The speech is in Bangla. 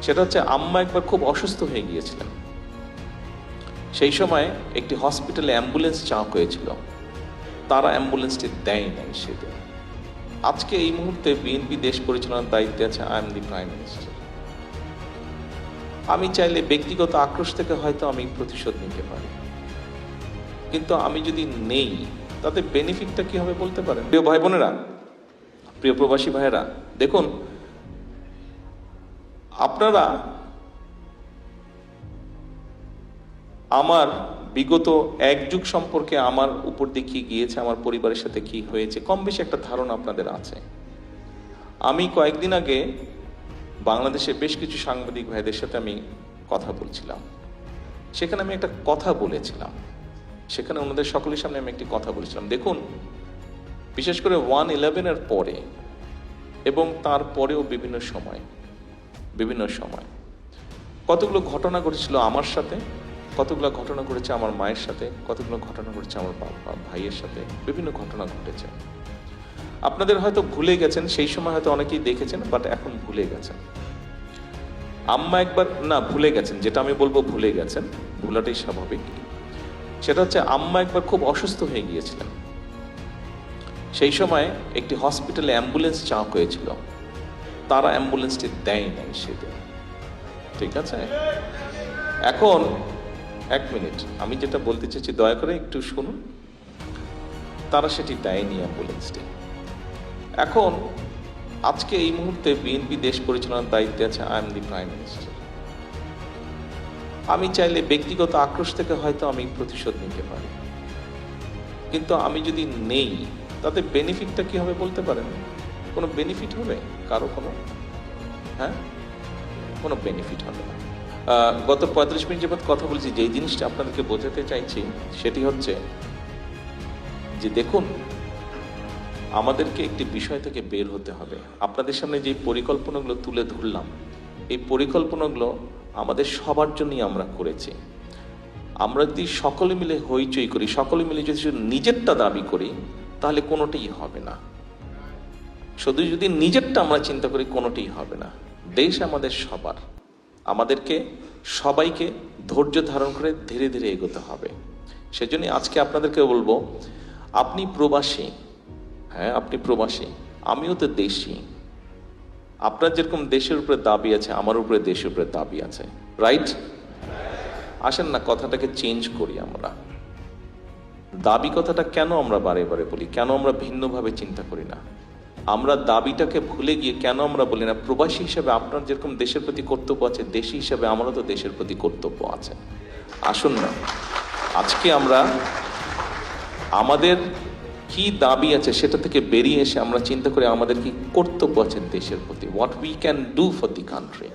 সেটা হচ্ছে আম্মা একবার খুব অসুস্থ হয়ে গিয়েছিলেন। সেই সময় একটি হসপিটালে অ্যাম্বুলেন্স চাওয়া হয়েছিল, তারা অ্যাম্বুলেন্সটি দেয় নাই সেদিন। আজকে এই মুহূর্তে বিএনপি দেশ পরিচালনার দায়িত্বে আছে, I am the prime minister. আমি চাইলে ব্যক্তিগত আক্রোশ থেকে হয়তো আমি প্রতিশোধ নিতে পারি, কিন্তু আমি যদি নেই তাতে বেনিফিটটা কি হবে বলতে পারেন? প্রিয় ভাই বোনেরা, প্রিয় প্রবাসী ভাইয়েরা, দেখুন, আপনারা আমার বিগত এক যুগ সম্পর্কে আমার উপর দিয়ে কি গিয়েছে, আমার পরিবারের সাথে কি হয়েছে, কম বেশি একটা ধারণা আপনাদের আছে। আমি কয়েকদিন আগে বাংলাদেশে বেশ কিছু সাংবাদিক ভাইদের সাথে আমি কথা বলছিলাম। সেখানে আমি একটা কথা বলেছিলাম, সেখানে ওনাদের সকলের সামনে আমি একটি কথা বলেছিলাম। দেখুন, বিশেষ করে 1/11-এর পরে এবং তারপরেও বিভিন্ন সময় কতগুলো ঘটনা ঘটেছিল আমার সাথে, কতগুলো ঘটনা ঘটেছে আমার মায়ের সাথে, কতগুলো ঘটনা ঘটেছে আমার বাবা ভাইয়ের সাথে, বিভিন্ন ঘটনা ঘটেছে। আপনাদের হয়তো ভুলে গেছেন, সেই সময় হয়তো অনেকেই দেখেছেন, বাট এখন ভুলে গেছেন। আম্মা একবার ভুলে গেছেন, যেটা আমি বলবো ভুলে গেছেন, ভুলাটাই স্বাভাবিক। সেটা হচ্ছে আম্মা একবার খুব অসুস্থ হয়ে গিয়েছিলেন। সেই সময় একটি হসপিটালে অ্যাম্বুলেন্স চাওয়া হয়েছিল, তারা অ্যাম্বুলেন্সটি দেয় নাই সেদিন। ঠিক আছে, এখন এক মিনিট, আমি যেটা বলতে চাইছি দয়া করে একটু শুনুন। তারা সেটি দেয়নি অ্যাম্বুলেন্সটি। এখন আজকে এই মুহূর্তে বিএনপি দেশ পরিচালনার দায়িত্বে আছে, I am the prime minister. আমি চাইলে ব্যক্তিগত আক্রোশ থেকে হয়তো আমি প্রতিশোধ নিতে পারি, কিন্তু আমি যদি নেই তাতে বেনিফিটটা কি হবে বলতে পারেন? কোনো বেনিফিট হবে কারো? কোনো বেনিফিট হবে না। গত 35 মিনিট যাবত কথা বলছি, যেই জিনিসটা আপনাদেরকে বোঝাতে চাইছি সেটি হচ্ছে যে দেখুন, আমাদেরকে একটি বিষয় থেকে বের হতে হবে। আপনাদের সামনে যে পরিকল্পনাগুলো তুলে ধরলাম, এই পরিকল্পনাগুলো আমাদের সবার জন্যই আমরা করেছি। আমরা যদি সকলে মিলে হইচই করি, সকলে মিলে যদি নিজেরটা দাবি করি, তাহলে কোনোটাই হবে না। শুধু যদি নিজেরটা আমরা চিন্তা করি, কোনোটাই হবে না। দেশ আমাদের সবার, আমাদেরকে সবাইকে ধৈর্য ধারণ করে ধীরে ধীরে এগোতে হবে। সেজন্য আজকে আপনাদেরকে বলবো, আপনি প্রবাসী, আপনি প্রবাসী, আমিও তো দেশি। আপনার যেরকম দেশের উপরে দাবি আছে, আমার উপরে দেশের উপরে দাবি আছে, রাইট? আসেন না কথাটাকে চেঞ্জ করি। আমরা দাবি কথাটা কেন আমরা বারে বারে বলি, কেন আমরা ভিন্নভাবে চিন্তা করি না? আমরা দাবিটাকে ভুলে গিয়ে কেন আমরা বলি না, প্রবাসী হিসেবে আপনার যেরকম দেশের প্রতি কর্তব্য আছে, দেশি হিসেবে আমারও তো দেশের প্রতি কর্তব্য আছে। আসুন না, আজকে আমরা আমাদের কি দাবি আছে সেটা থেকে বেরিয়ে এসে আমরা চিন্তা করি আমাদের কি কর্তব্য আছে দেশের প্রতি, what we can do for the country.